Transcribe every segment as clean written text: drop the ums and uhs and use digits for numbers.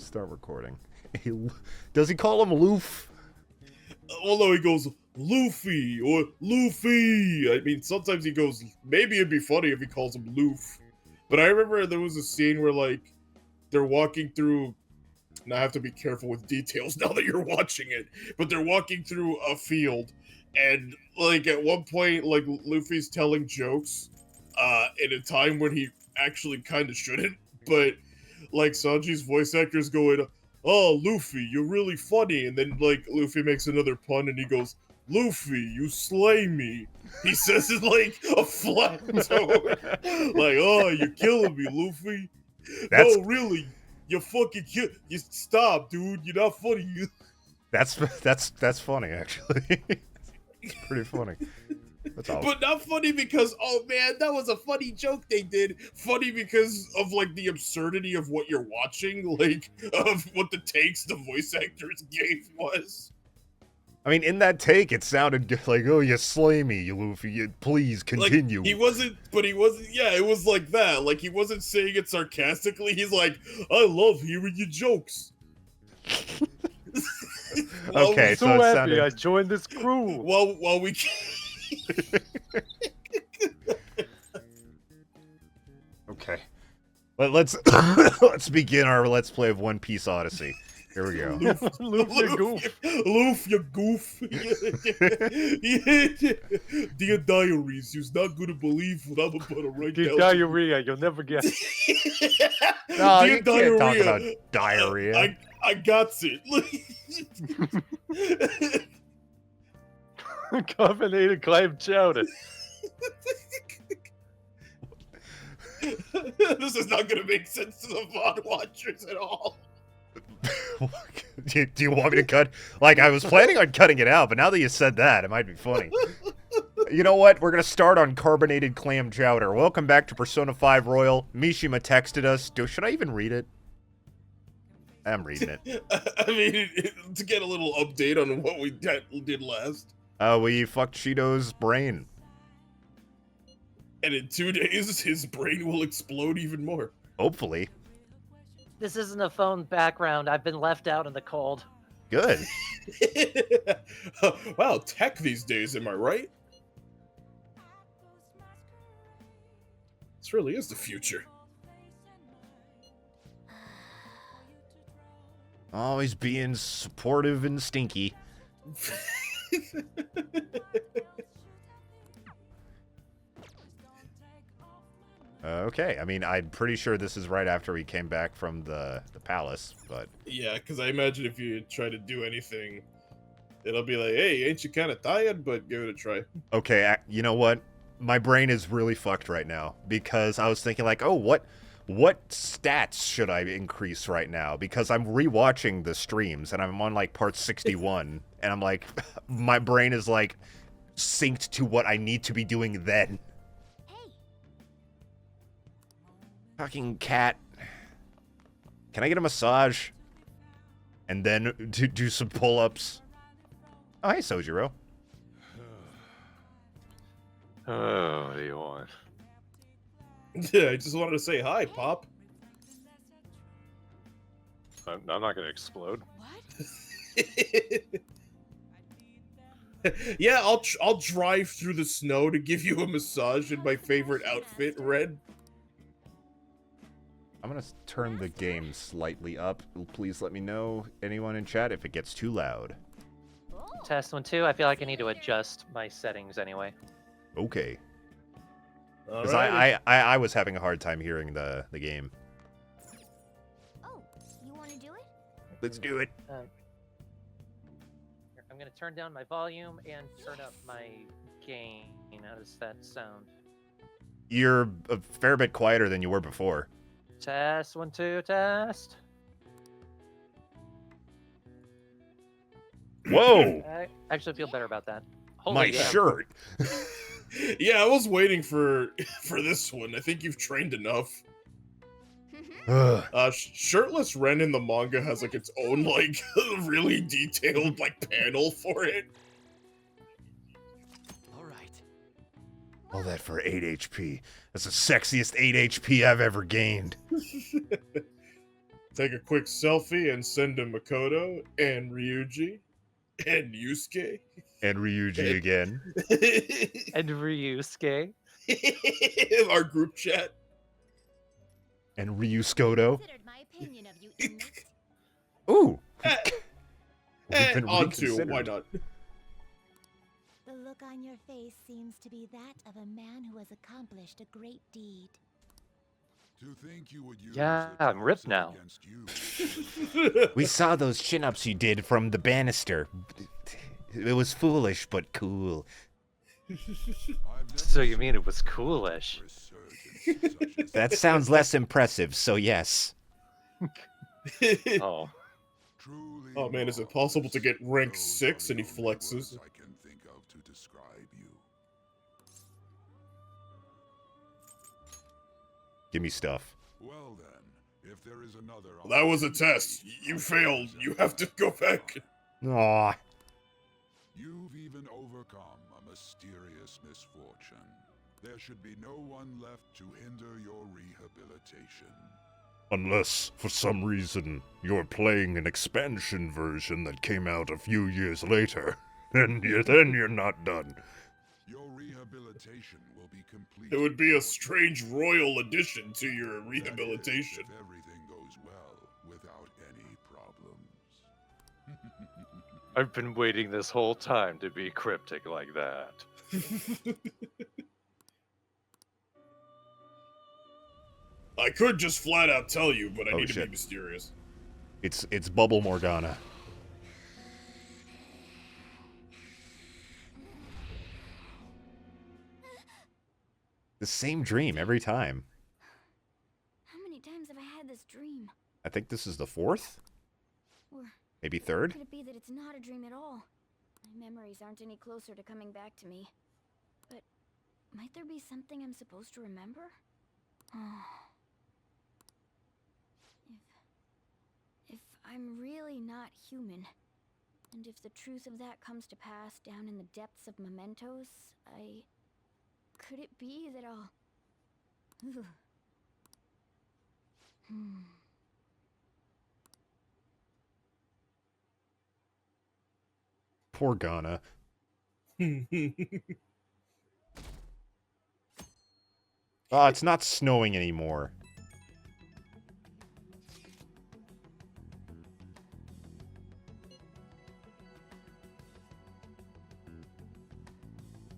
start recording. Does he call him Loof? Well, no, he goes Luffy or Luffy. I mean, sometimes he goes. Maybe it'd be funny if he calls him Loof. But I remember there was a scene where like they're walking through. And I have to be careful with details now that you're watching it. But they're walking through a field, and like at one point, like Luffy's telling jokes, in a time when he actually kind of shouldn't. But like Sanji's voice actor is going, "Oh, Luffy, you're really funny," and then like Luffy makes another pun, and he goes, "Luffy, you slay me." He says it like a flat tone, like, "Oh, you're killing me, Luffy." That's No, really. You fucking kill. You stop, dude. You're not funny. that's funny actually. It's pretty funny. That's all. But not funny because, oh man, that was a funny joke they did. Funny because of like the absurdity of what you're watching, like of what the takes the voice actors gave was. I mean, in that take, it sounded like, "Oh, you slay me, you Luffy. Please continue." Like, he wasn't. Yeah, it was like that. Like he wasn't saying it sarcastically. He's like, "I love hearing your jokes." Okay, so so it happy sounded... I joined this crew. While we. Okay. Let's let's begin our Let's Play of One Piece Odyssey. Here we go. Loof, you goof. Loof, you goof. Dear diaries, you're not gonna believe what I'm about to write Get down. diarrhea, you'll never get. No, Dear you can't talk about diarrhea. I got it. Carbonated clam chowder. This is not gonna make sense to the VOD watchers at all. Do you want me to cut? Like, I was planning on cutting it out, but now that you said that, it might be funny. You know what? We're going to start on carbonated clam chowder. Welcome back to Persona 5 Royal. Mishima texted us. Should I even read it? I'm reading it. I mean, to get a little update on what we did last. We fucked Shido's brain. And in 2 days, his brain will explode even more. Hopefully. This isn't a phone background. I've been left out in the cold. Good. Wow, tech these days, am I right? This really is the future. Always being supportive and stinky. Okay, I mean, I'm pretty sure this is right after we came back from the palace, but... Yeah, because I imagine if you try to do anything, it'll be like, hey, ain't you kind of tired? But give it a try. Okay, you know what? My brain is really fucked right now, because I was thinking, like, oh, what stats should I increase right now? Because I'm rewatching the streams, and I'm on, like, part 61, and I'm like, my brain is, like, synced to what I need to be doing then. Fucking cat. Can I get a massage? And then do some pull-ups? Oh, hey, Sojiro. Oh, what do you want? Yeah, I just wanted to say hi, Pop. I'm not gonna explode. Yeah, I'll drive through the snow to give you a massage in my favorite outfit, red. I'm gonna turn the game slightly up. Please let me know, anyone in chat, if it gets too loud. Test 1, 2. I feel like I need to adjust my settings anyway. Okay. Because Alrighty. I was having a hard time hearing the game. Oh, you want to do it? Let's do it. I'm going to turn down my volume and turn up my gain. How does that sound? You're a fair bit quieter than you were before. Test 1, 2. Test. Whoa! I actually feel better about that. Holy My damn. shirt. Yeah, I was waiting for this one. I think you've trained enough. Ugh. Shirtless Ren in the manga has like its own like really detailed like panel for it. All right. All that for 8 HP. That's the sexiest 8 HP I've ever gained. It's take a quick selfie and send to Makoto and Ryuji and Yusuke. And Ryuji again. And Ryusuke. Our group chat. And Ryuskoto. Considered my opinion of you, inmate. Ooh! And been on to, reconsidered. why not? The look on your face seems to be that of a man who has accomplished a great deed. To think you would use Yeah, the I'm ripped toxic now. against you. We saw those chin-ups you did from the banister. It was foolish, but cool. I've never So you seen mean it was coolish? resurgence such as That sounds less impressive, so yes. Oh, truly Oh man, is it wrong. possible to get rank Those 6? are And he the only flexes. words I can think of to describe you. Give me stuff. Well then, if there is another That was a opportunity, test. You failed. You have to go back. Aw. You've even overcome a mysterious misfortune. There should be no one left to hinder your rehabilitation. Unless, for some reason, you're playing an expansion version that came out a few years later. Then you're not done. Your rehabilitation will be complete. It would be a strange royal addition to your That is, rehabilitation. if everything goes well without any problems. I've been waiting this whole time to be cryptic like that. I could just flat out tell you, but I Oh, need to shit. be mysterious. It's Bubble Morgana. The same dream every time. How many times have I had this dream? I think this is the fourth? Or Maybe third? could it be that it's not a dream at all? My memories aren't any closer to coming back to me. But might there be something I'm supposed to remember? If I'm really not human, and if the truth of that comes to pass down in the depths of mementos, could it be that I'll... Ugh. Poor Ghana. Oh, it's not snowing anymore.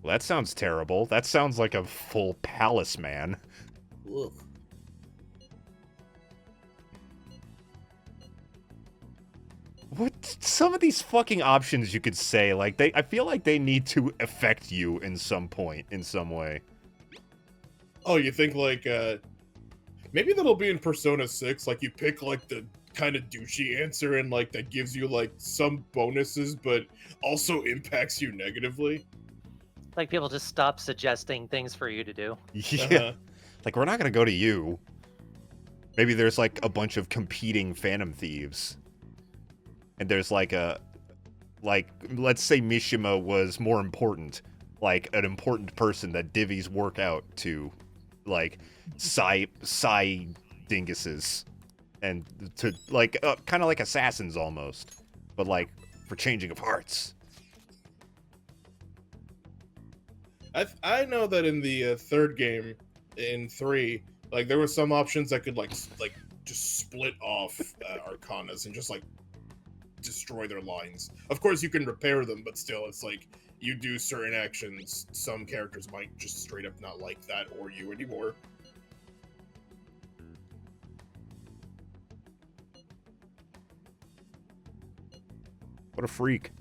Well, that sounds terrible. That sounds like a full palace, man. Ugh. What? Some of these fucking options you could say, like, I feel like they need to affect you in some point, in some way. Oh, you think like maybe that'll be in Persona 6, like you pick like the kind of douchey answer and like that gives you like some bonuses but also impacts you negatively. Like people just stop suggesting things for you to do. Yeah. Uh-huh. Like, we're not gonna go to you. Maybe there's, like, a bunch of competing Phantom Thieves. And there's, like, let's say Mishima was more important. Like, an important person that divvies work out to, like, Psy dinguses. And to, like, kind of like assassins almost. But, like, for changing of hearts. I know that in the third game, in 3, like there were some options that could like just split off arcanas and just like destroy their lines. Of course, you can repair them, but still, it's like you do certain actions, some characters might just straight up not like that or you anymore. What a freak.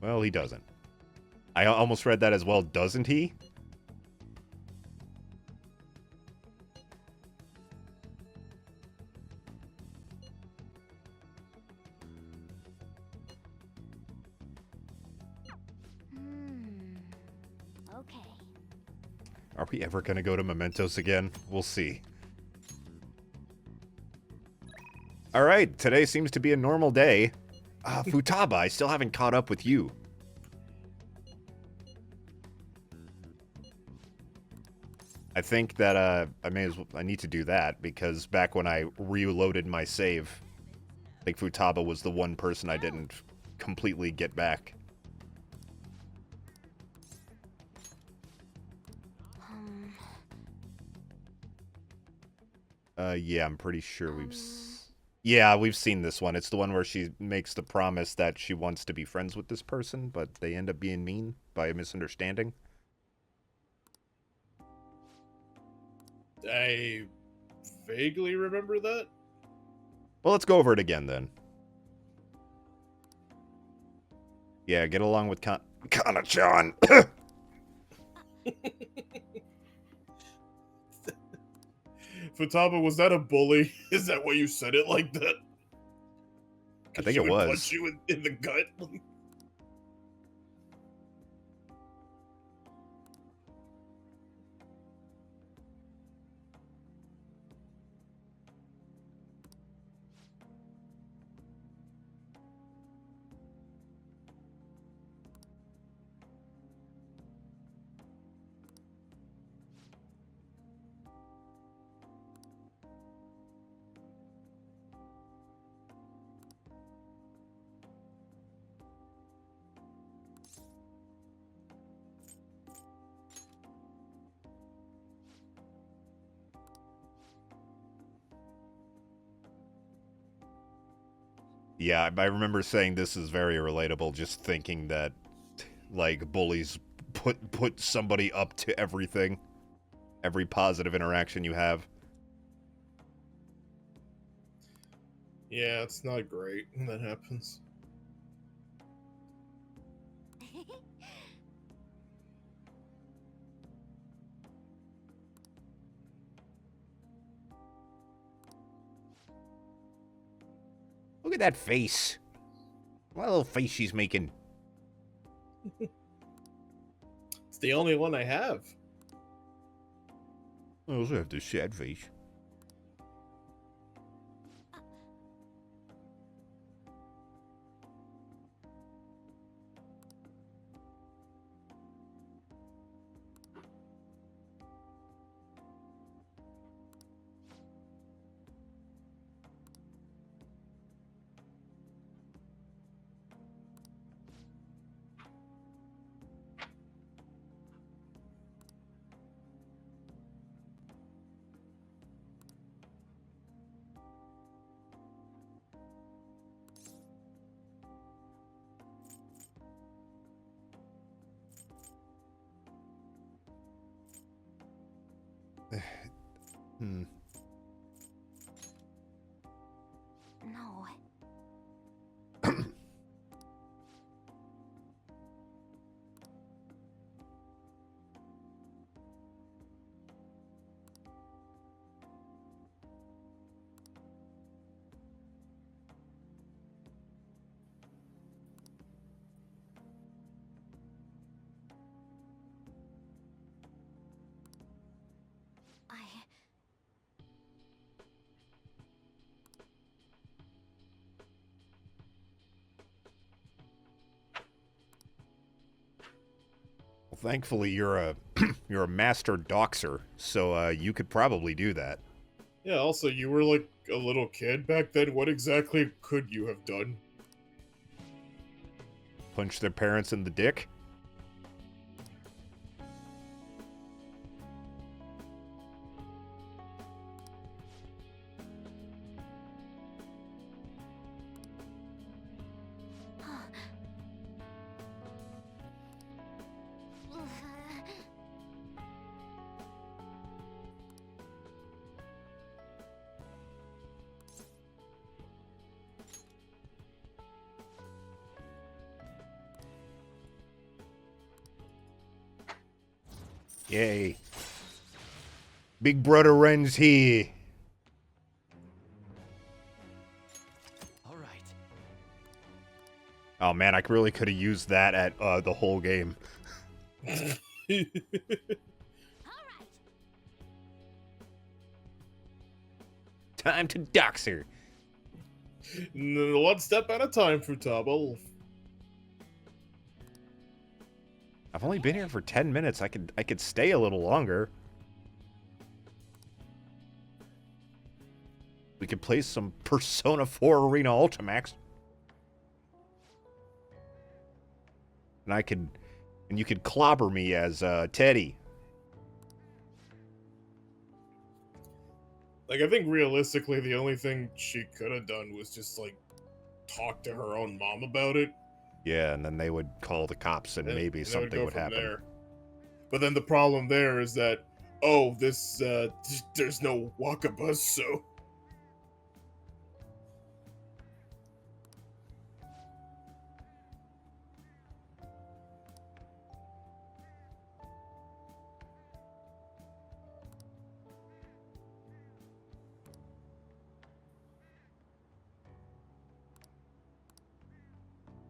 Well, he doesn't. I almost read that as well, doesn't he? Okay. Are we ever going to go to Mementos again? We'll see. Alright, today seems to be a normal day. Futaba, I still haven't caught up with you. I think that I need to do that because back when I reloaded my save, I think Futaba was the one person I didn't completely get back. Yeah, I'm pretty sure we've seen this one. It's the one where she makes the promise that she wants to be friends with this person, but they end up being mean by a misunderstanding. I vaguely remember that. Well, let's go over it again then. Yeah, get along with Kana-chan. Futaba, was that a bully? Is that why you said it like that? I think She it would was. punch you in the gut. Yeah, I remember saying this is very relatable, just thinking that, like, bullies put somebody up to everything. Every positive interaction you have. Yeah, it's not great when that happens. Look at that face. What little face she's making. It's the only one I have. I also have this sad face. No. Well, thankfully, you're a you're a master doxer, so you could probably do that. Yeah, also, you were like a little kid back then. What exactly could you have done? Punch their parents in the dick. Yay. Big brother Ren's here. All right. Oh man, I really could have used that at the whole game. Time to dox her. One step at a time, Futaba. I've only been here for 10 minutes. I could stay a little longer. We could play some Persona 4 Arena Ultimax. And you could clobber me as Teddy. Like, I think realistically, the only thing she could have done was just, like, talk to her own mom about it. Yeah, and then they would call the cops and maybe and something would from happen. there. But then the problem there is that, oh, this, there's no Wakabuzz, so...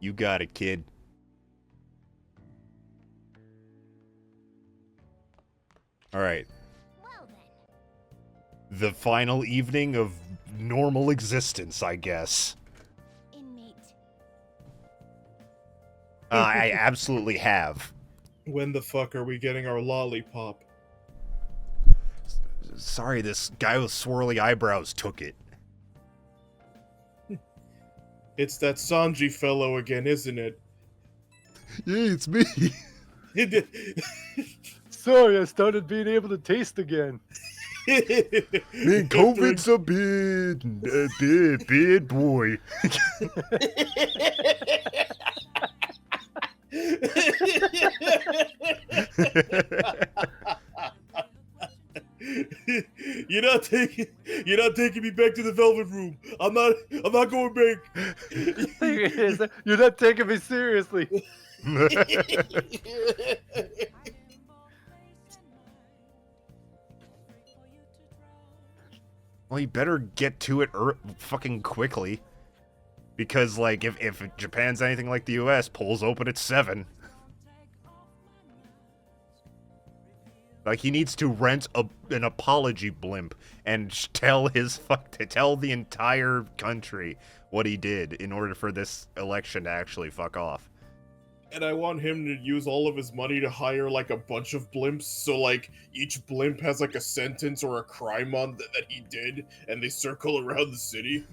You got it, kid. All right. Well then. The final evening of normal existence, I guess. Inmate. I absolutely have. When the fuck are we getting our lollipop? Sorry, this guy with swirly eyebrows took it. It's that Sanji fellow again, isn't it? Yeah, it's me. Sorry, I started being able to taste again. Man, COVID's a bad boy. You're not taking me back to the Velvet Room. I'm not going back. Thing is, you're not taking me seriously. Well, you better get to it fucking quickly. Because, like, if Japan's anything like the US, polls open at 7. Like, he needs to rent an apology blimp and tell the entire country what he did in order for this election to actually fuck off. And I want him to use all of his money to hire, like, a bunch of blimps, so, like, each blimp has, like, a sentence or a crime on that he did, and they circle around the city.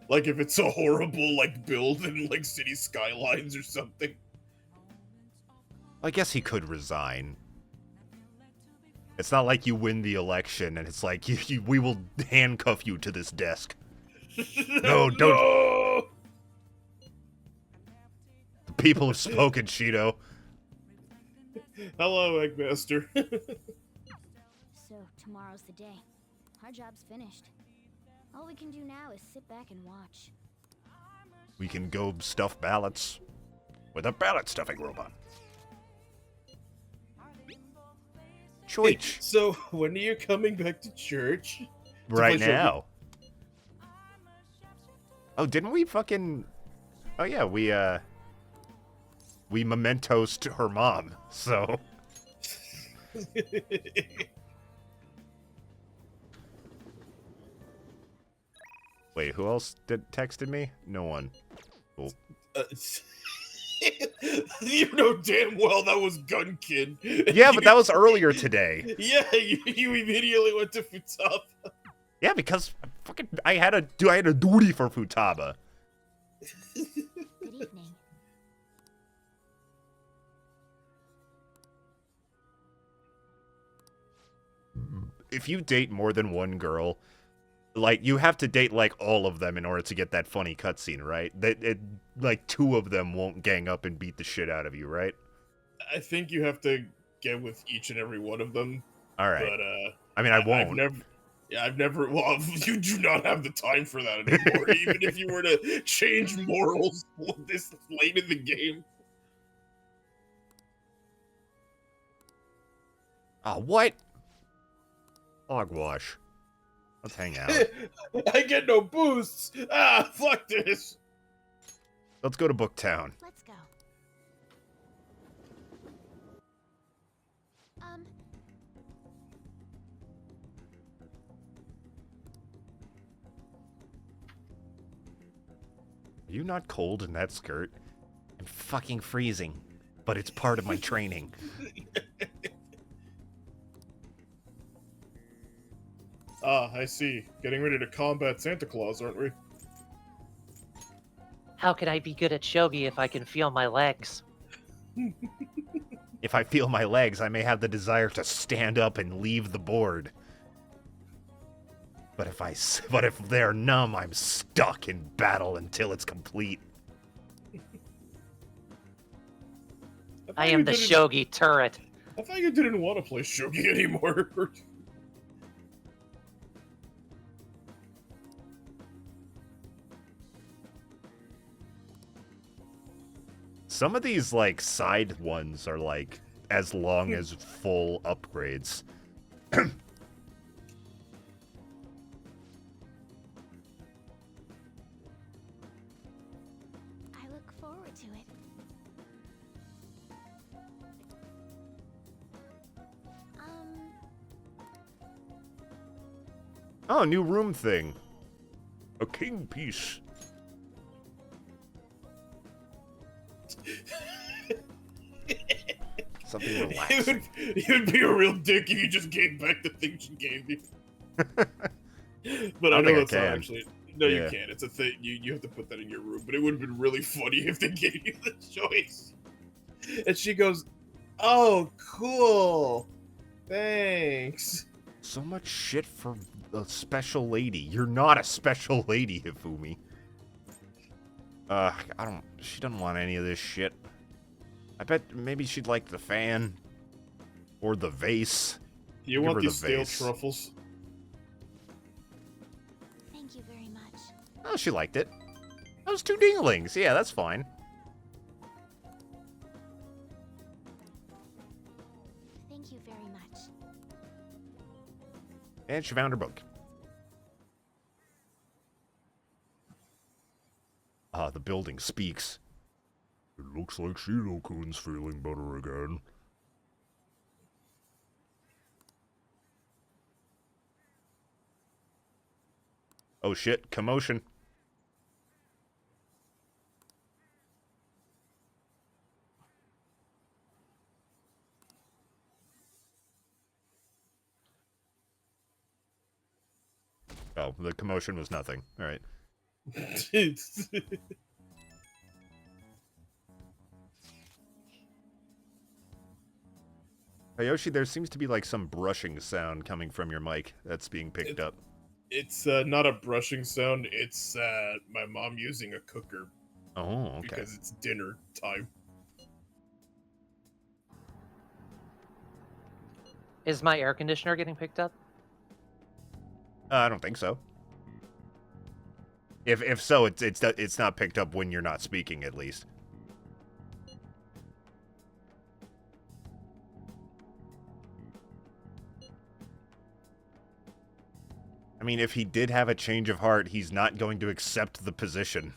Like, if it's a horrible, like, build in, like, city skylines or something. I guess he could resign. It's not like you win the election and it's like, we will handcuff you to this desk. No, don't. No! The people have spoken, Shido. Hello, Eggmaster. So, tomorrow's the day. Our job's finished. All we can do now is sit back and watch. We can go stuff ballots with a ballot stuffing robot. Choich. So, when are you coming back to church? Right play show- now. Oh, didn't we fucking... Oh, yeah, we mementos to her mom, so... Wait, who else texted me? No one. Cool. You know damn well that was Gun Kid. Yeah, but that was earlier today. Yeah, you immediately went to Futaba. Yeah, because I had a duty for Futaba. Good evening. If you date more than one girl, like, you have to date, like, all of them in order to get that funny cutscene, right? Like, 2 of them won't gang up and beat the shit out of you, right? I think you have to get with each and every one of them. All right. But, I mean, I won't. I've never, well, you do not have the time for that anymore, even if you were to change morals this late in the game. Oh, what? Hogwash. Let's hang out. I get no boosts. Ah, fuck this. Let's go to Booktown. Let's go. Are you not cold in that skirt? I'm fucking freezing, but it's part of my training. Ah, I see. Getting ready to combat Santa Claus, aren't we? How can I be good at shogi if I can feel my legs? If I feel my legs, I may have the desire to stand up and leave the board. But if they're numb, I'm stuck in battle until it's complete. I am the shogi turret. I thought you didn't want to play shogi anymore. Some of these, like, side ones are, like, as long as full upgrades. I look forward to it. Oh, new room thing. A king piece. Something relaxing. It would be a real dick if you just gave back the thing she gave you. But I know that's not actually. No, you can't. It's a thing. You have to put that in your room. But it would have been really funny if they gave you the choice. And she goes, "Oh, cool. Thanks." So much shit for a special lady. You're not a special lady, Hifumi. She doesn't want any of this shit. I bet maybe she'd like the fan. Or the vase. You want these stale truffles? Thank you very much. Oh, she liked it. Those 2 dinglings. Yeah, that's fine. Thank you very much. And she found her book. Ah, the building speaks. It looks like Shido-kun's feeling better again. Oh shit, commotion. Oh, the commotion was nothing. Alright. Yoshi, there seems to be like some brushing sound coming from your mic that's being picked up. It's not a brushing sound. It's my mom using a cooker. Oh, okay. Because it's dinner time. Is my air conditioner getting picked up? I don't think so. If so, it's not picked up when you're not speaking, at least. I mean, if he did have a change of heart, he's not going to accept the position.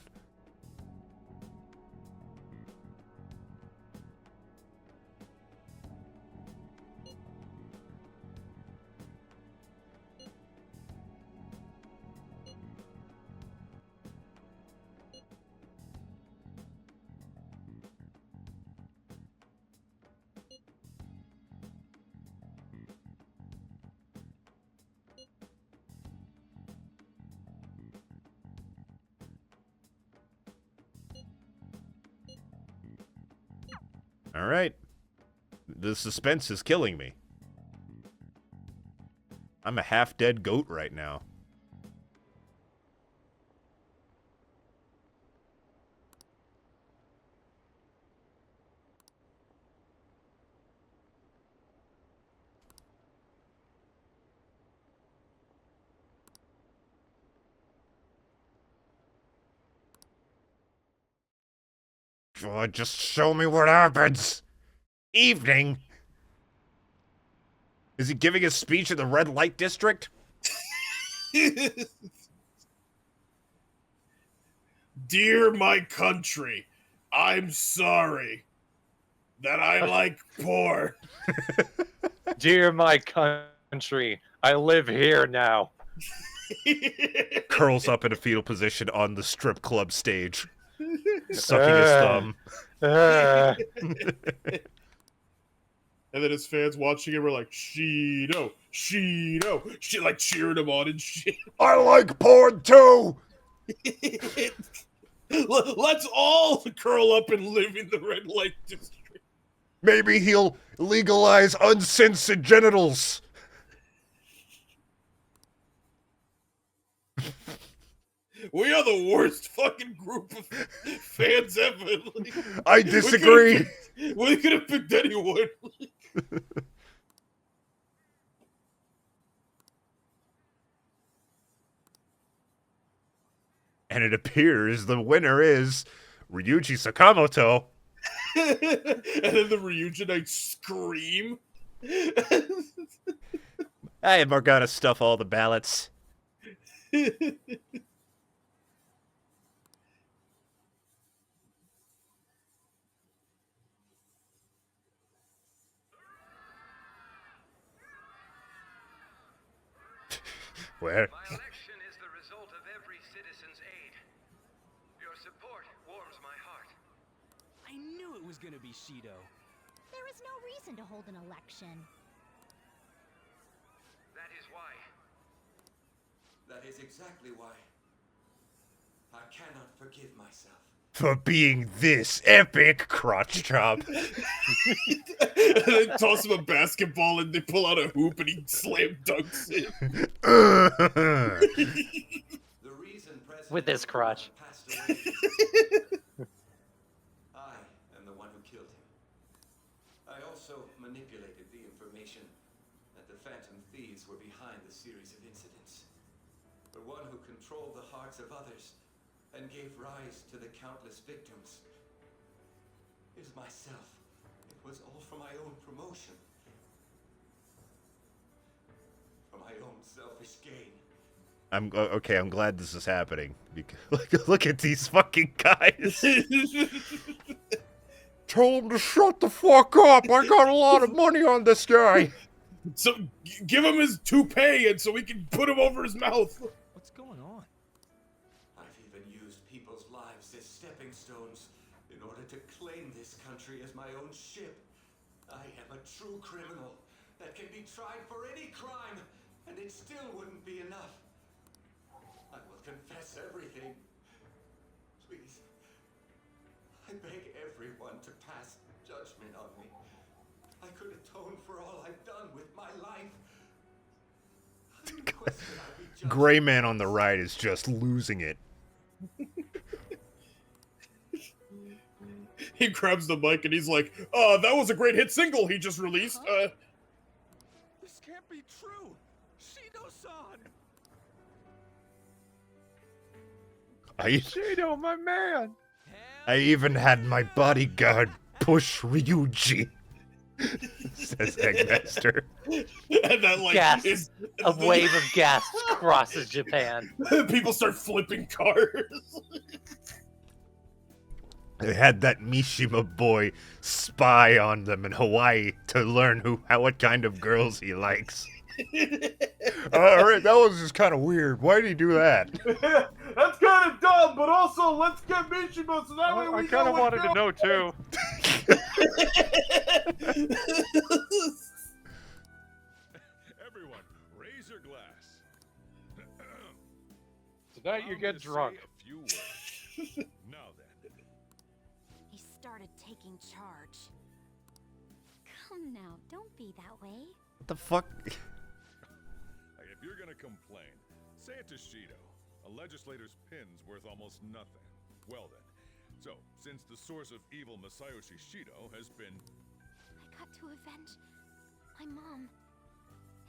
All right. The suspense is killing me. I'm a half-dead goat right now. Oh, just show me what happens. Evening. Is he giving a speech in the red light district? Dear my country, I'm sorry that I like porn. Dear my country, I live here now. Curls up in a fetal position on the strip club stage. Sucking his thumb. And then his fans watching him were like, Shido, Shido, shit, like cheering him on and shit. I like porn too! Let's all curl up and live in the red light district. Maybe he'll legalize uncensored genitals. We are the worst fucking group of fans ever. Like, I disagree. We could have picked anyone. And it appears the winner is Ryuji Sakamoto. And then the Ryujinites scream. I am gonna stuff all the ballots. Where? My election is the result of every citizen's aid. Your support warms my heart. I knew it was gonna be Shido. There is no reason to hold an election. That is why. That is exactly why. I cannot forgive myself. For being this epic, crotch chop. And then toss him a basketball and they pull out a hoop and he slam dunks it. The reason President With his crotch. passed away. I am the one who killed him. I also manipulated the information that the Phantom Thieves were behind the series of incidents. The one who controlled the hearts of others and gave rise to the countless victims is myself. It was all for my own promotion. For my own selfish gain. I'm okay. I'm glad this is happening. Because look at these fucking guys. Tell him to shut the fuck up. I got a lot of money on this guy. So give him his toupee and so we can put him over his mouth. What's going on? I've even used people's lives as stepping stones in order to claim this country as my own ship. I am a true criminal that can be tried for any crime, and it still wouldn't be enough. I will confess everything. Please. I beg everyone to pass judgment on me. I could atone for all I've done with my life. I request that I be judged. Gray Man on the right is just losing it. He grabs the mic and he's like, that was a great hit single he just released. This can't be true. Shido-san. Shido, my man. I even had my bodyguard push Ryuji. Says Eggmaster. And that like Gas. is A wave of gas crosses Japan. people start flipping cars. They had that Mishima boy spy on them in Hawaii to learn what kind of girls he likes. Alright, that was just kind of weird. Why did he do that? That's kind of dumb, but also let's get Mishima so that way we I kind of wanted to know too. Everyone, raise your glass. Tonight you I'm get gonna drunk. say a few words. Now then, He started taking charge. Come now, don't be that way. What the fuck? if you're gonna complain, say it to Shido. A legislator's pin's worth almost nothing. Well then, so since the source of evil Masayoshi Shido has been I got to avenge my mom.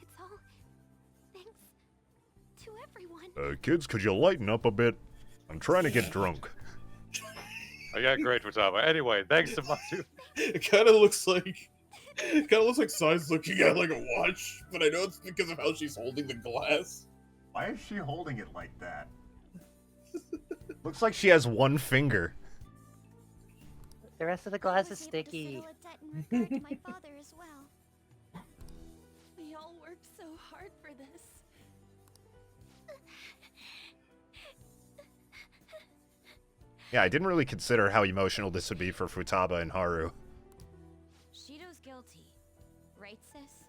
It's all thanks to everyone. Kids, could you lighten up a bit? I'm trying to get drunk. Oh, yeah, great, Futaba. Anyway, thanks to Matsu. It kind of looks like Sai's looking at like a watch, but I know it's because of how she's holding the glass. Why is she holding it like that? Looks like she has one finger. The rest of the I glass was is able to sticky. settle a debt in regard to my father as well. We all worked so hard for this. Yeah, I didn't really consider how emotional this would be for Futaba and Haru. Shido's guilty. right, sis?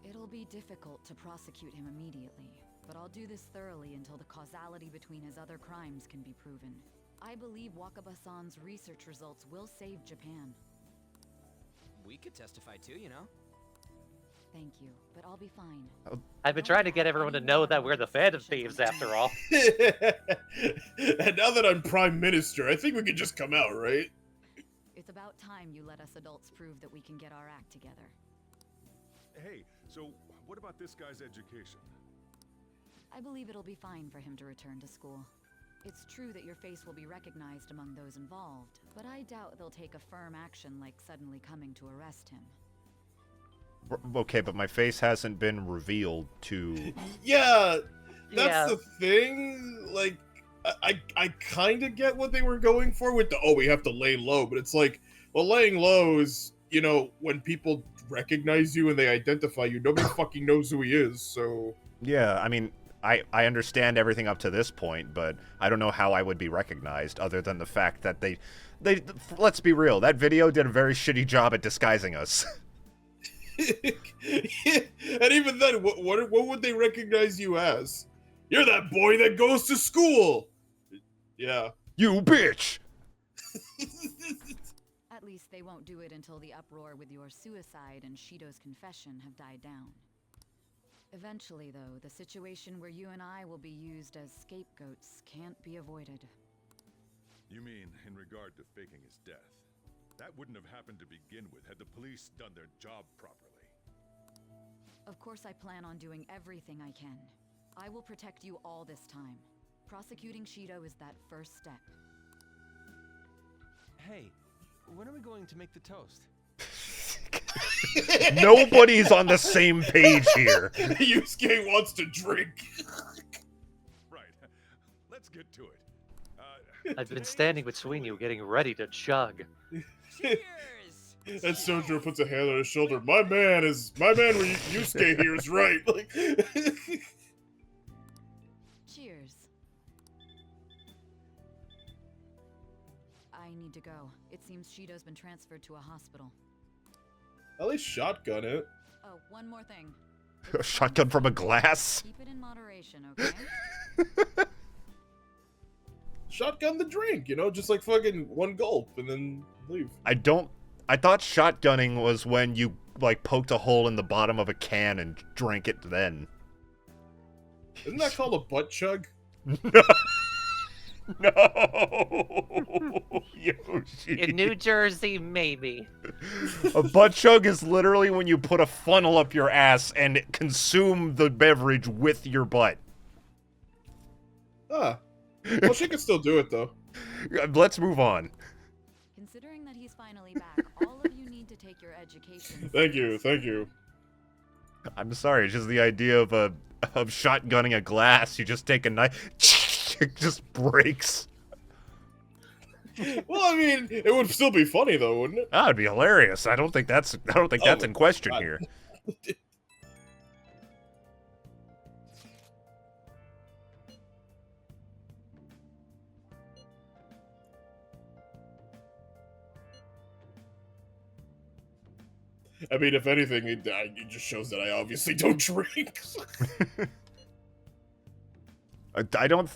It'll be difficult to prosecute him immediately, but I'll do this thoroughly until the causality between his other crimes can be proven. I believe Wakaba-san's research results will save Japan. We could testify too, you know? Thank you, but I'll be fine. I've been trying to get everyone to know that we're the Phantom Thieves after all. And now that I'm Prime Minister, I think we could just come out, right? It's about time you let us adults prove that we can get our act together. Hey, so what about this guy's education? I believe it'll be fine for him to return to school. It's true that your face will be recognized among those involved, but I doubt they'll take a firm action like suddenly coming to arrest him. Okay, but my face hasn't been revealed to... Yeah, that's Yeah. the thing. Like, I kind of get what they were going for with the, oh, we have to lay low, but it's like, well, laying low is, you know, when people recognize you and they identify you, nobody fucking knows who he is, so... Yeah, I mean, I understand everything up to this point, but I don't know how I would be recognized other than the fact that they let's be real, that video did a very shitty job at disguising us. And even then, what would they recognize you as? You're that boy that goes to school! Yeah. You bitch! At least they won't do it until the uproar with your suicide and Shido's confession have died down. Eventually, though, the situation where you and I will be used as scapegoats can't be avoided. You mean in regard to faking his death? That wouldn't have happened to begin with had the police done their job properly. Of course I plan on doing everything I can. I will protect you all this time. Prosecuting Shido is that first step. Hey, when are we going to make the toast? Nobody's on the same page here. Yusuke wants to drink. Right. Let's get to it. I've been standing between you, getting ready to chug. Cheers! And Sojiro puts a hand on his shoulder. My man Yusuke here is right. Like, Cheers. I need to go. It seems Shido's been transferred to a hospital. at least shotgun it. Oh, one more thing. A shotgun from a glass? Keep it in moderation, okay? Shotgun the drink, you know, just like fucking one gulp and then leave. I thought shotgunning was when you, like, poked a hole in the bottom of a can and drank it then. Isn't that called a butt chug? No! Yoshi. In New Jersey, maybe. A butt chug is literally when you put a funnel up your ass and consume the beverage with your butt. Ah. Well, she can still do it, though. Let's move on. Considering that he's finally back, all of you need to take your education. Thank you. I'm sorry, it's just the idea of shotgunning a glass. You just take a knife, it just breaks. Well, I mean, it would still be funny, though, wouldn't it? That'd be hilarious. I don't think that's in question God. here. I mean, if anything, it just shows that I obviously don't drink. I don't.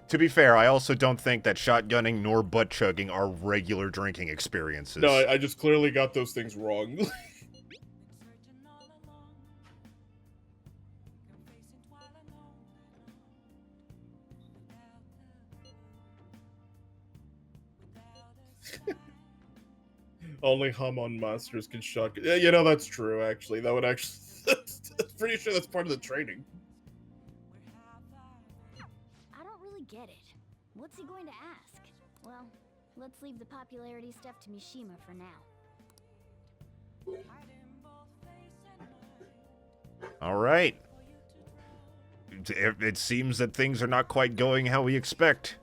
To be fair, I also don't think that shotgunning nor butt chugging are regular drinking experiences. No, I just clearly got those things wrong. Only Hamon masters can shotgun. Yeah, you know, that's true, actually. That would actually... Pretty sure that's part of the training. I don't really get it. What's he going to ask? Well, let's leave the popularity stuff to Mishima for now. All right. It seems that things are not quite going how we expect.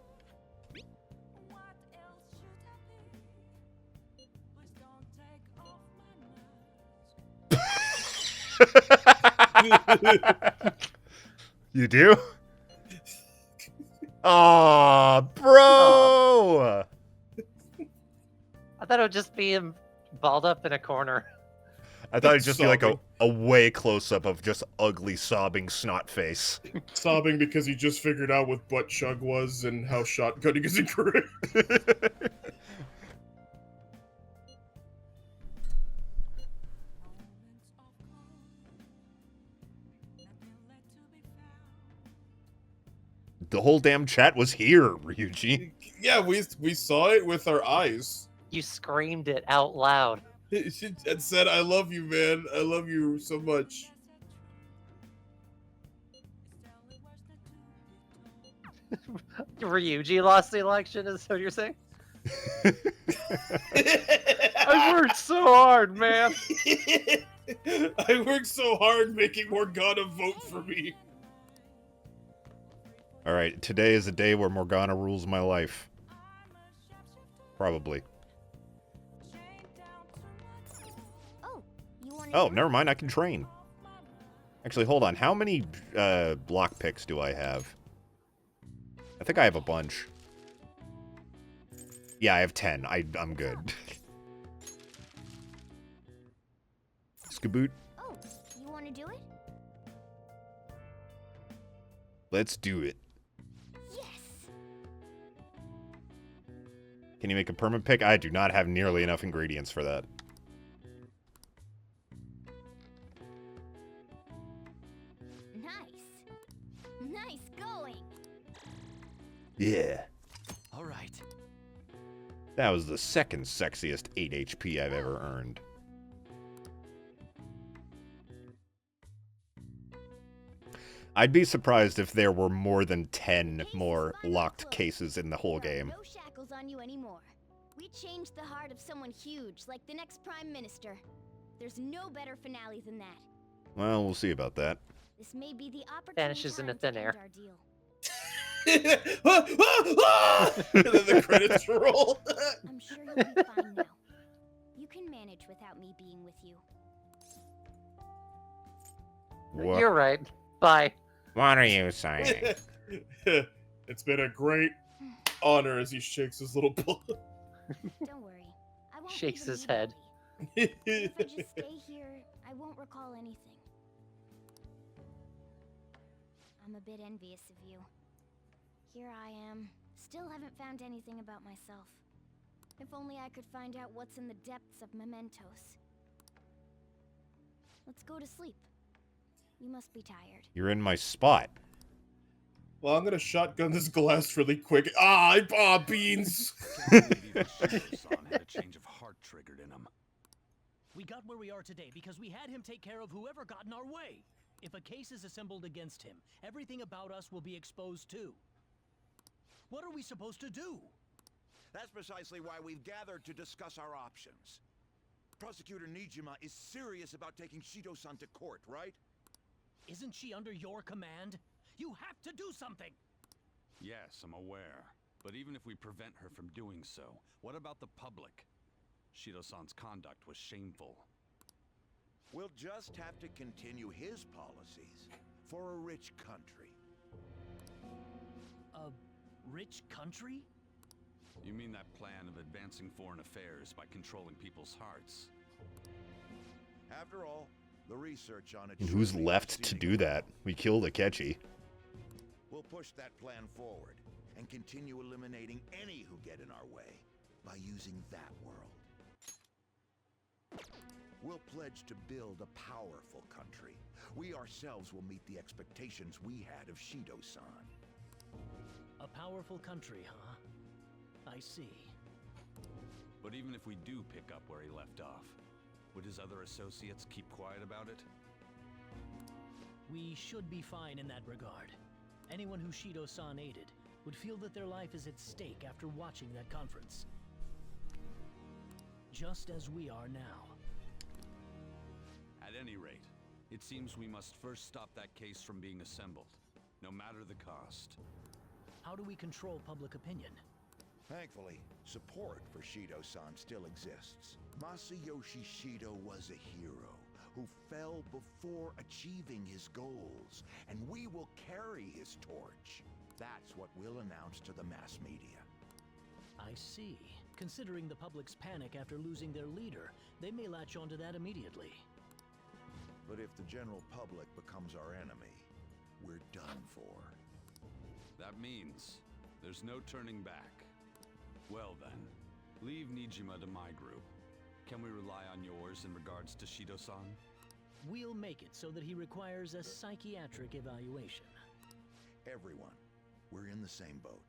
You do? Aw, bro! I thought it would just be him balled up in a corner. I thought it'd just be like Sobbing. a way close up of just ugly sobbing snot face. Sobbing because he just figured out what butt chug was and how shotgunning is incorrect. The whole damn chat was here, Ryuji. Yeah, we saw it with our eyes. You screamed it out loud. And said, "I love you, man. I love you so much." Ryuji lost the election, is what you're saying? I worked so hard, man. I worked so hard making Morgana vote for me. Alright, today is a day where Morgana rules my life. Probably. Oh, never mind, I can train. Actually, hold on. How many lockpicks do I have? I think I have a bunch. Yeah, I have 10. I'm good. Skaboot. Oh, you want to do it? Let's do it. Yes. Can you make a permanent pick? I do not have nearly enough ingredients for that. Nice going. Yeah. All right. That was the second sexiest 8 HP I've ever earned. I'd be surprised if there were more than 10 more locked cases in the whole game. No shackles on you anymore. We changed the heart of someone huge, like the next Prime Minister. There's no better finale than that. Well, we'll see about that. This may be the opportunity Vanishes into thin air. our deal. And then the credits roll. I'm sure you'll be fine now. You can manage without me being with you. What? You're right. Bye. What are you saying? It's been a great honor as he shakes his little butt. Don't worry. I won't Shakes leave his head. immediately. If I just stay here, I won't recall anything. I'm a bit envious of you. Here I am, still haven't found anything about myself. If only I could find out what's in the depths of mementos. Let's go to sleep. You must be tired. You're in my spot. Well, I'm gonna shotgun this glass really quick. Beans! Can't believe even Shido-san had a change of heart triggered in him. We got where we are today because we had him take care of whoever got in our way. If a case is assembled against him, everything about us will be exposed too. What are we supposed to do? That's precisely why we've gathered to discuss our options. Prosecutor Nijima is serious about taking Shido-san to court, right? Isn't she under your command? You have to do something! Yes, I'm aware. But even if we prevent her from doing so, what about the public? Shido-san's conduct was shameful. We'll just have to continue his policies for a rich country. A rich country? You mean that plan of advancing foreign affairs by controlling people's hearts? After all, the research on it... And who's left to do that? We killed Akechi. We'll push that plan forward and continue eliminating any who get in our way by using that world. We'll pledge to build a powerful country. We ourselves will meet the expectations we had of Shido-san. A powerful country, huh? I see. But even if we do pick up where he left off, would his other associates keep quiet about it? We should be fine in that regard. Anyone who Shido-san aided would feel that their life is at stake after watching that conference. Just as we are now. At any rate, it seems we must first stop that case from being assembled, no matter the cost. How do we control public opinion? Thankfully, support for Shido-san still exists. Masayoshi Shido was a hero who fell before achieving his goals, and we will carry his torch. That's what we'll announce to the mass media. I see. Considering the public's panic after losing their leader, they may latch onto that immediately. But if the general public becomes our enemy, we're done for. That means there's no turning back. Well then, leave Nijima to my group. Can we rely on yours in regards to Shido-san? We'll make it so that he requires a psychiatric evaluation. Everyone, we're in the same boat.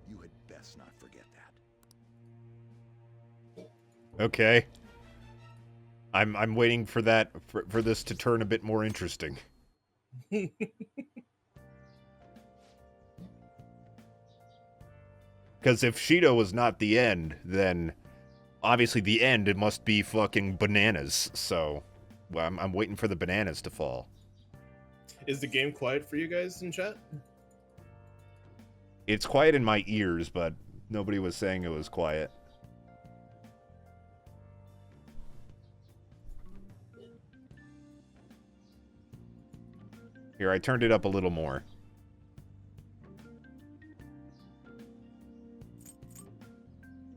You had best not forget that. Okay. I'm waiting for that for this to turn a bit more interesting. Because if Shido was not the end, then obviously the end, it must be fucking bananas. So, well, I'm waiting for the bananas to fall. Is the game quiet for you guys in chat? It's quiet in my ears, but nobody was saying it was quiet. Here, I turned it up a little more.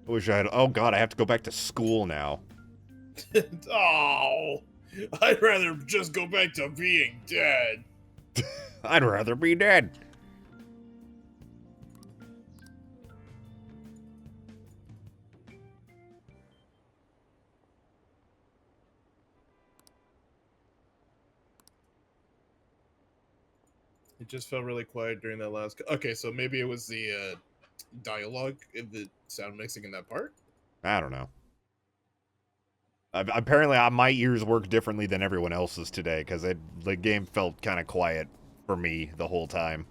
I wish I had... Oh, God, I have to go back to school now. Oh, I'd rather just go back to being dead. I'd rather be dead. It just felt really quiet during that last... Okay, so maybe it was the dialogue, the sound mixing in that part? I don't know. Apparently, my ears work differently than everyone else's today, because the game felt kind of quiet for me the whole time.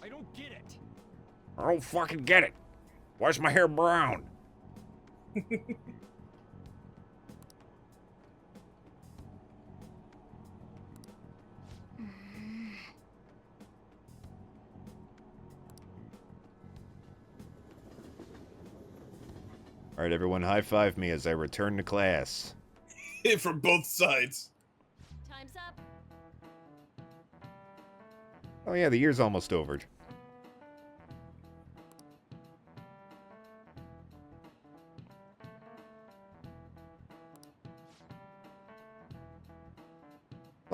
I don't get it. I don't fucking get it. Why's my hair brown? Alright, everyone, high-five me as I return to class. From both sides. Time's up. Oh yeah, the year's almost over.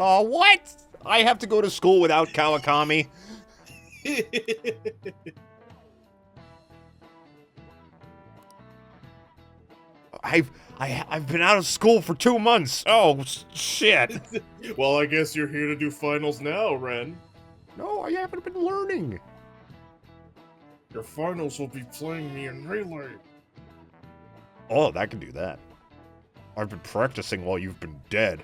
Oh, what? I have to go to school without Kawakami? I've been out of school for 2 months. Oh, shit. Well, I guess you're here to do finals now, Ren. No, I haven't been learning. Your finals will be playing me in Relay. Oh, that can do that. I've been practicing while you've been dead.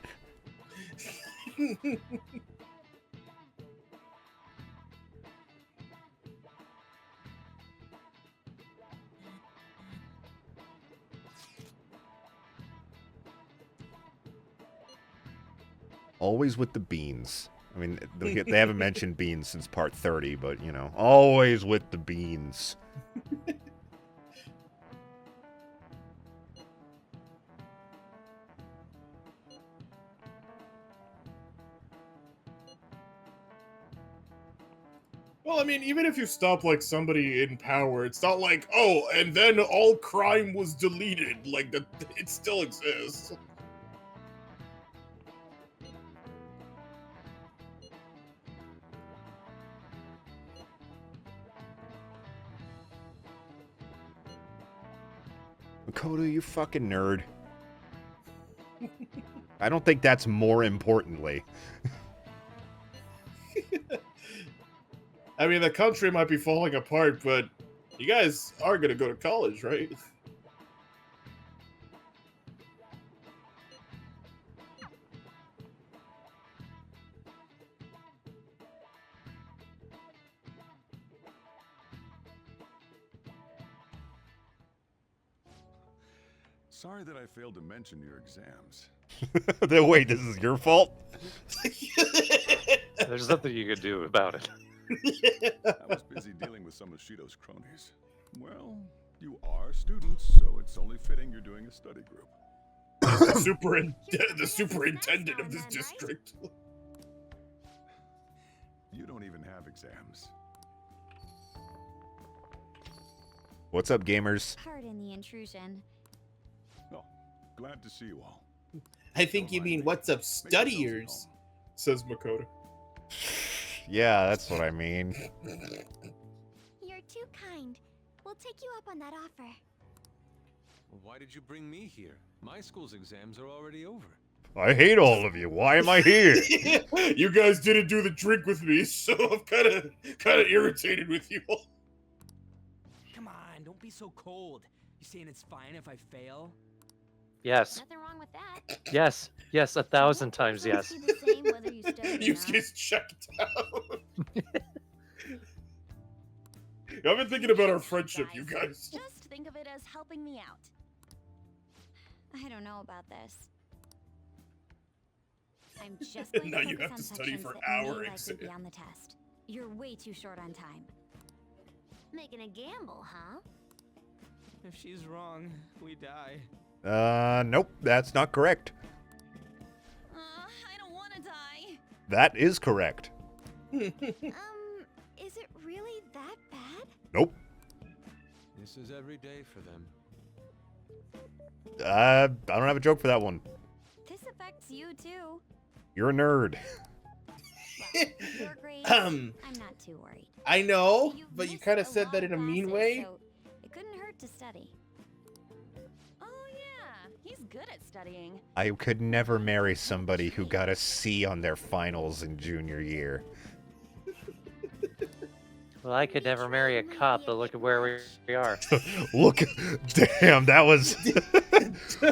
Always with the beans. I mean, they haven't mentioned beans since part 30, but, you know, always with the beans. Well, I mean, even if you stop, like, somebody in power, it's not like, oh, and then all crime was deleted. Like, it still exists. Makoto, you fucking nerd. I don't think that's more importantly. I mean, the country might be falling apart, but you guys are gonna go to college, right? Sorry that I failed to mention your exams. Wait, this is your fault? There's nothing you can do about it. I was busy dealing with some of Shido's cronies. Well, you are students, so it's only fitting you're doing a study group. He's the superintendent of this district. You don't even have exams. What's up, gamers? Pardon the intrusion. Oh, glad to see you all. I think you mean what's up, studiers, says Makoto. Yeah, that's what I mean. You're too kind. We'll take you up on that offer. Why did you bring me here? My school's exams are already over. I hate all of you. Why am I here? You guys didn't do the drink with me, so I'm kind of irritated with you all. Come on, don't be so cold. You saying it's fine if I fail? Yes. Nothing wrong with that. Yes. Yes. 1,000 times yes. Be the same whether you study or You not. get checked out. I've been thinking about our friendship, you guys. Just think of it as helping me out. I don't know about this. I'm just going Now to you focus have on to study sections for that may hours. likely be on the test. You're way too short on time. Making a gamble, huh? If she's wrong, we die. Nope, that's not correct. I don't want to die. That is correct. Is it really that bad? Nope. This is every day for them. I don't have a joke for that one. This affects you too. You're a nerd. Your grades, I'm not too worried. I know, You've but you missed kind of a said lot that in a mean classes, way. So it couldn't hurt to study. Oh yeah, he's good at studying. I could never marry somebody who got a C on their finals in junior year. Well, I could never marry a cop, but look at where we are. Look, damn, that was...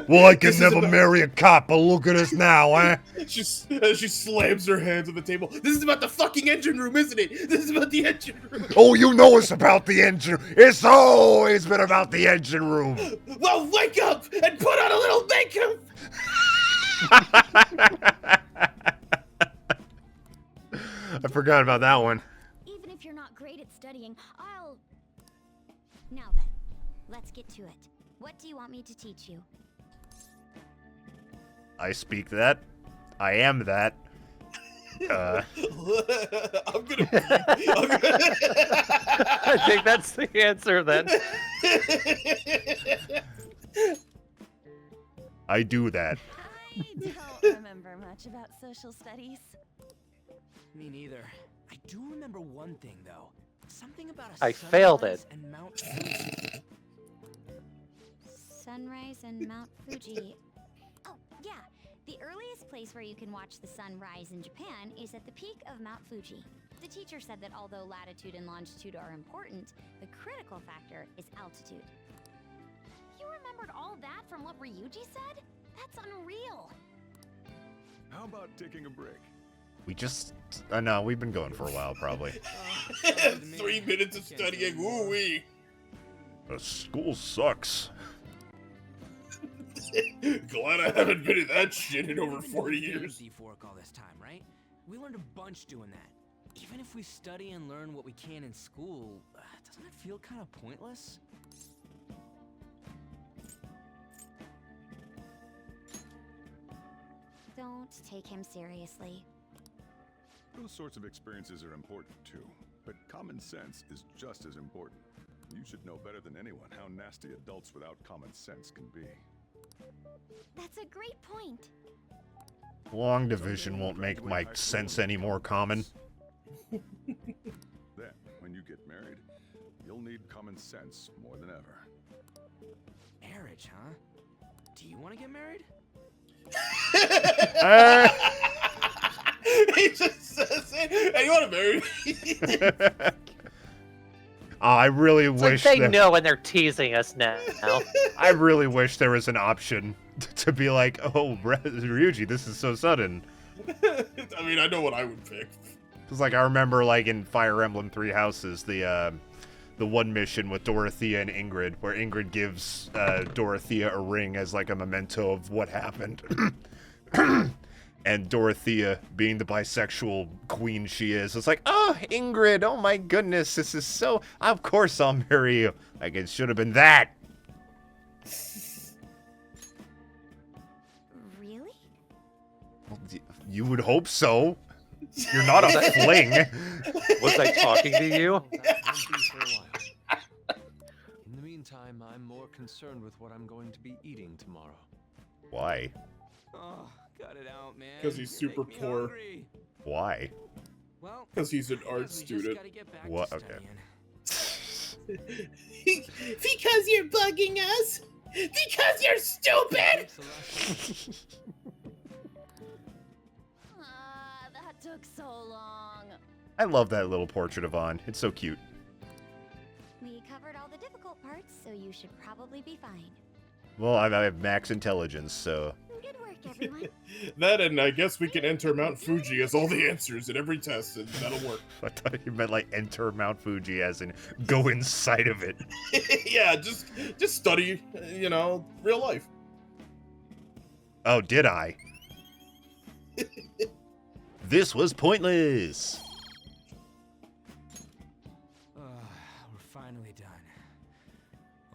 Well, I could never marry a cop, but look at us now, eh? She slams her hands on the table. This is about the fucking engine room, isn't it? This is about the engine room. Oh, you know it's about the engine. It's always been about the engine room. Well, wake up and put on a little makeup. I forgot about that one. Even if you're not great at studying, I'll... Now then, let's get to it. What do you want me to teach you? I speak that. I am that. I'm gonna. I think that's the answer then. I do that. I don't remember much about social studies. Me neither. I do remember one thing though. Something about a I failed sunrise it. and Mount Fuji. Sunrise and Mount Fuji. Oh, yeah. The earliest place where you can watch the sun rise in Japan is at the peak of Mount Fuji. The teacher said that although latitude and longitude are important, the critical factor is altitude. You remembered all that from what Ryuji said? That's unreal. How about taking a break? We just... no, we've been going for a while, probably. 3 minutes of studying. Ooh wee. The school sucks. Glad I haven't been in that shit in over We've been 40 doing years. DMZ for work all this time, right? We learned a bunch doing that. Even if we study and learn what we can in school, doesn't it feel kind of pointless? Don't take him seriously. Those sorts of experiences are important too, but common sense is just as important. You should know better than anyone how nasty adults without common sense can be. That's a great point. Long division won't make my sense any more common. Then, when you get married, you'll need common sense more than ever. Marriage, huh? Do you want to get married? He just says it. Hey, you want to marry me? I really It's wish like they that... know and they're teasing us now. I really wish there was an option to be like, oh, Ryuji, this is so sudden. I mean, I know what I would pick. Because, like, I remember, like, in Fire Emblem Three Houses, the one mission with Dorothea and Ingrid, where Ingrid gives Dorothea a ring as, like, a memento of what happened. And Dorothea, being the bisexual queen she is, it's like, oh, Ingrid, oh my goodness, this is so... Of course I'll marry you. Like, it should have been that. You would hope so. You're not a fling. Was I talking to you? In the meantime, I'm more concerned with what I'm going to be eating tomorrow. Why? Oh, cut it out, man. Because he's You super make me poor. hungry. Why? Well, Because he's an I art guess we just student. gotta get back What? to Okay. studying. Because you're bugging us? Because you're stupid! That took so long. I love that little portrait of On. It's so cute. We covered all the difficult parts, so you should probably be fine. Well, I have max intelligence, so... Good work, everyone. That, and I guess we can enter Mount Fuji as all the answers in every test, and that'll work. I thought you meant like enter Mount Fuji as in go inside of it. Yeah, just study, you know, real life. Oh, did I? This was pointless. We're finally done.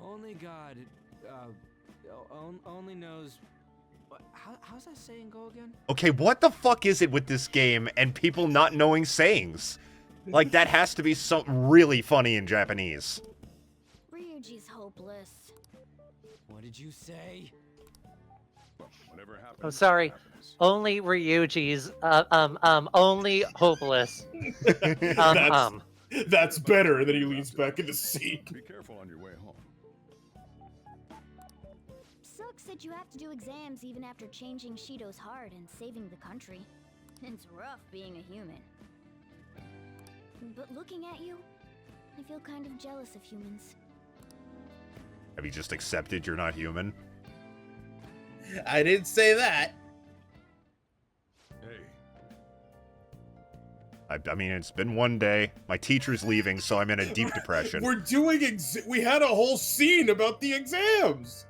Only God, only knows. How's that saying go again? Okay, what the fuck is it with this game and people not knowing sayings? Like, that has to be something really funny in Japanese. Ryuji's hopeless. What did you say? Whatever happens. I'm sorry. happens. Only Ryuji's, only hopeless. That's better. And then he leans back in the seat. Be careful on your way home. Silk said you have to do exams even after changing Shido's heart and saving the country. It's rough being a human. But looking at you, I feel kind of jealous of humans. Have you just accepted you're not human? I didn't say that. Hey, I mean, it's been one day. My teacher's leaving, so I'm in a deep depression. We're doing we had a whole scene about the exams.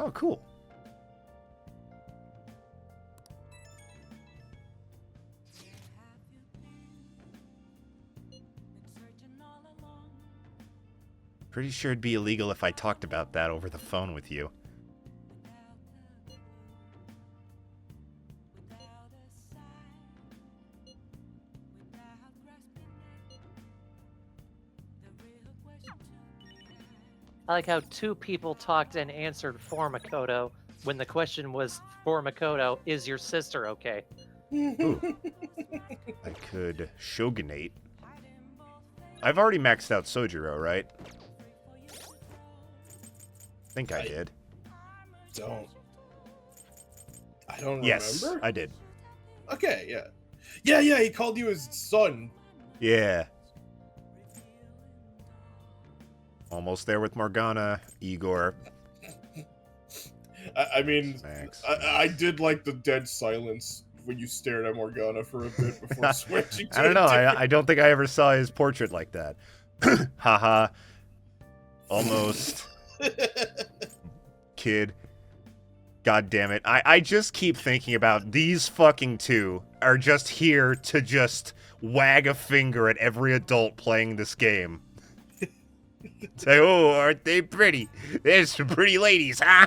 Oh, cool. Pretty sure it'd be illegal if I talked about that over the phone with you. I like how two people talked and answered for Makoto when the question was for Makoto, is your sister okay? Ooh. I could shogunate. I've already maxed out Sojiro, right? I think I did. I don't yes, remember. I did. Okay, yeah. Yeah, he called you his son. Yeah. Almost there with Morgana, Igor. I mean, Thanks. I did like the dead silence when you stared at Morgana for a bit before switching to I don't know. a I don't think I ever saw his portrait like that. Haha. Almost. Kid. God damn it. I just keep thinking about these fucking two are just here to just wag a finger at every adult playing this game. Say, oh, aren't they pretty? There's some pretty ladies, huh?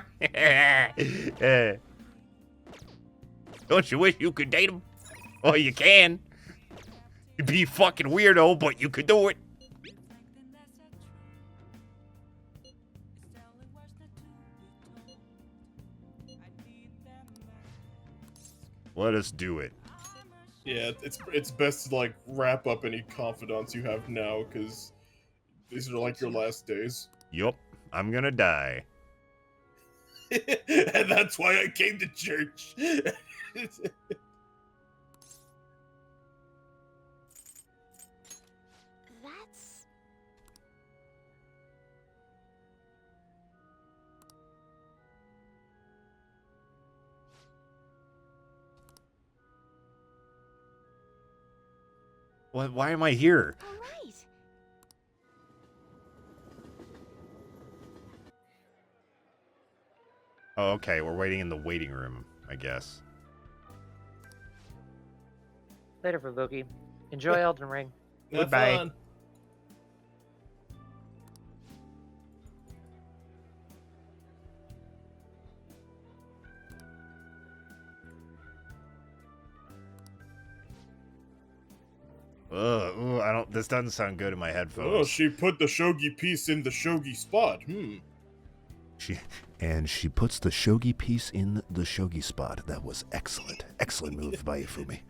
Don't you wish you could date them? Well, you can. You'd be fucking weirdo, but you could do it. Let us do it. Yeah, it's best to like wrap up any confidants you have now, because these are like your last days. Yup, I'm gonna die. And that's why I came to church. That's... Why am I here? All right. Oh, okay, we're waiting in the waiting room, I guess. Later, Fubuki. Enjoy Elden Ring. Have Goodbye. fun. I don't. This doesn't sound good in my headphones. Oh, she put the shogi piece in the shogi spot. She puts the shogi piece in the shogi spot. That was excellent. Excellent move by Hifumi.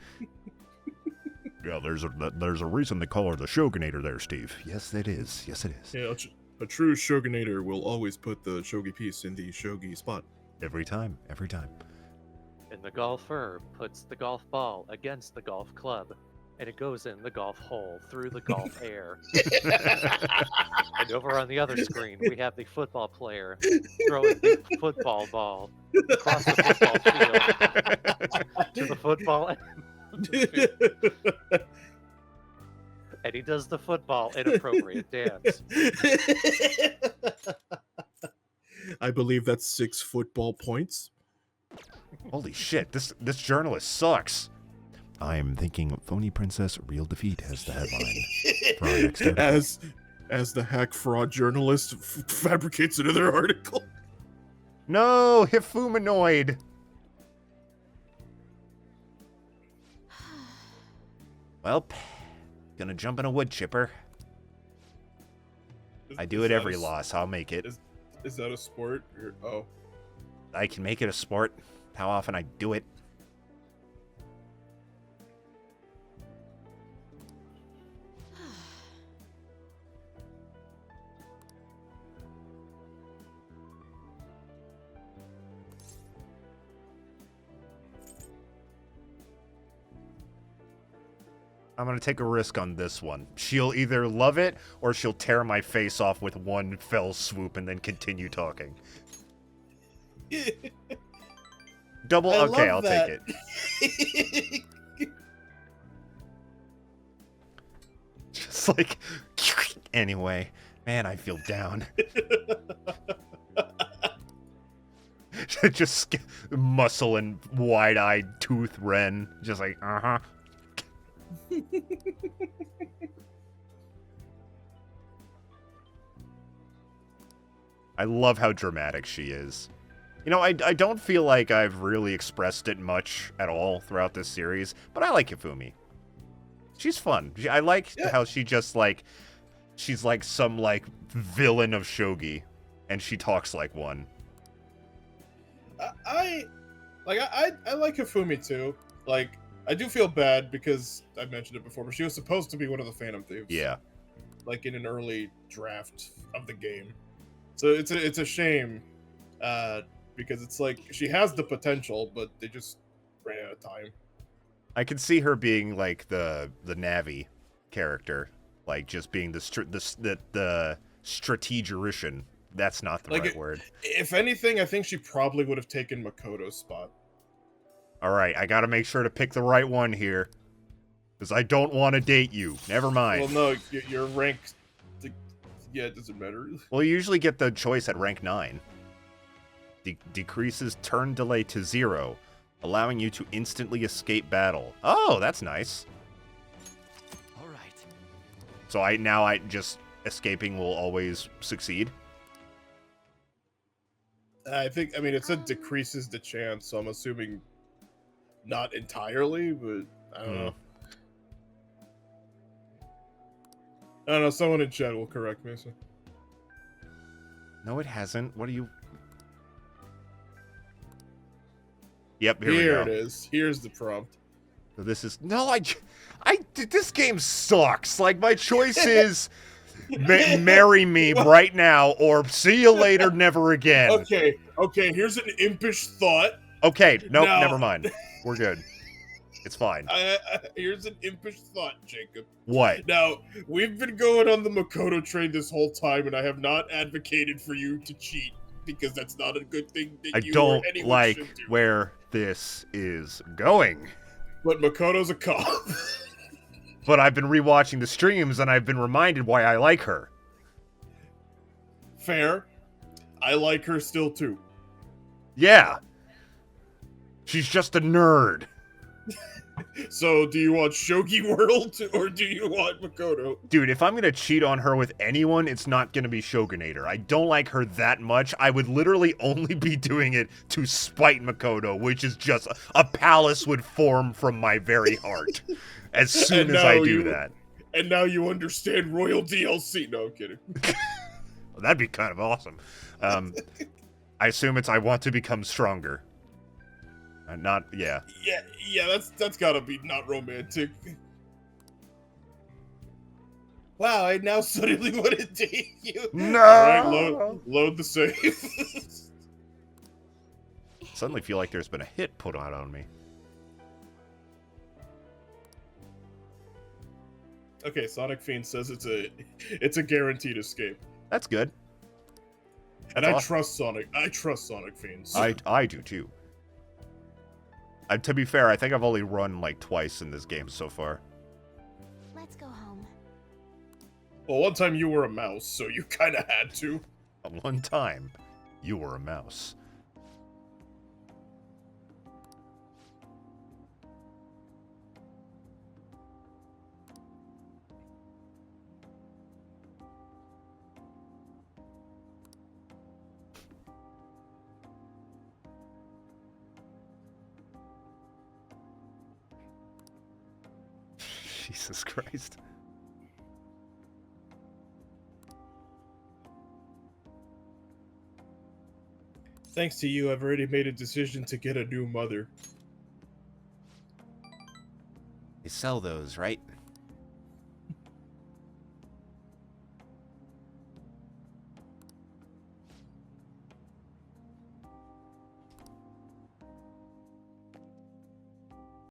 Yeah, there's a reason they call her the Shogunator there, Steve. Yes, it is. Yes, it is. Yeah, a true shogunator will always put the shogi piece in the shogi spot. Every time. Every time. And the golfer puts the golf ball against the golf club, and it goes in the golf hole through the golf air. And over on the other screen, we have the football player throwing the football ball across the football field to the football. And he does the football inappropriate dance. I believe that's 6 football points. Holy shit, this journalist sucks. I'm thinking Phony Princess Real Defeat has the headline for our next article. As the hack fraud journalist fabricates another article. No, Hifuminoid. Well, gonna jump in a wood chipper. I do it every loss. I'll make it. Is that a sport? Oh. I can make it a sport. How often I do it. I'm going to take a risk on this one. She'll either love it or she'll tear my face off with one fell swoop and then continue talking. Double? Okay, I'll take it. Just like, anyway. Man, I feel down. Just muscle and wide-eyed tooth Ren. Just like, uh-huh. I love how dramatic she is. You know, I don't feel like I've really expressed it much at all throughout this series, but I like Hifumi. She's fun. I like how she just, like, she's like some, like, villain of shogi, and she talks like one. I like Hifumi, too. Like, I do feel bad because I mentioned it before, but she was supposed to be one of the Phantom Thieves. Yeah. Like in an early draft of the game. So it's a shame because it's like she has the potential, but they just ran out of time. I could see her being like the Navi character, like just being the strategician. That's not the right word. If anything, I think she probably would have taken Makoto's spot. All right, I got to make sure to pick the right one here, because I don't want to date you. Never mind. Well, no, your rank, yeah, it doesn't matter. Well, you usually get the choice at rank 9. Decreases turn delay to 0, allowing you to instantly escape battle. Oh, that's nice. All right. So I just escaping will always succeed. I mean, it said decreases the chance, so I'm assuming not entirely, but I don't know. I don't know, someone in chat will correct me. So. No, it hasn't. What are you... Yep, here we go. Here it is. Here's the prompt. So this is... No, this game sucks. Like, my choice is... marry me right now, or see you later, never again. Okay, here's an impish thought. Okay, nope, never mind. We're good. It's fine. Here's an impish thought, Jacob. What? Now, we've been going on the Makoto train this whole time, and I have not advocated for you to cheat, because that's not a good thing that I you don't or anyone like should do. where this is going. But Makoto's a cop. But I've been rewatching the streams, and I've been reminded why I like her. Fair. I like her still, too. Yeah. She's just a nerd. So, do you want Shogi World, or do you want Makoto? Dude, if I'm gonna cheat on her with anyone, it's not gonna be Shogunator. I don't like her that much. I would literally only be doing it to spite Makoto, which is just a palace would form from my very heart. as soon And as I now do you- that. And now you understand royal DLC. No, I'm kidding. Well, that'd be kind of awesome. I assume it's I want to become stronger. Not, yeah. Yeah, that's gotta be not romantic. Wow, I now suddenly want to date you. No! Alright, load the save. Suddenly feel like there's been a hit put out on me. Okay, Sonic Fiend says it's a guaranteed escape. That's good. And That's I awesome. trust Sonic. I trust Sonic Fiends. I do too. To be fair, I think I've only run like twice in this game so far. Let's go home. Well, one time you were a mouse, so you kind of had to. One time, you were a mouse. Jesus Christ. Thanks to you, I've already made a decision to get a new mother. They sell those, right?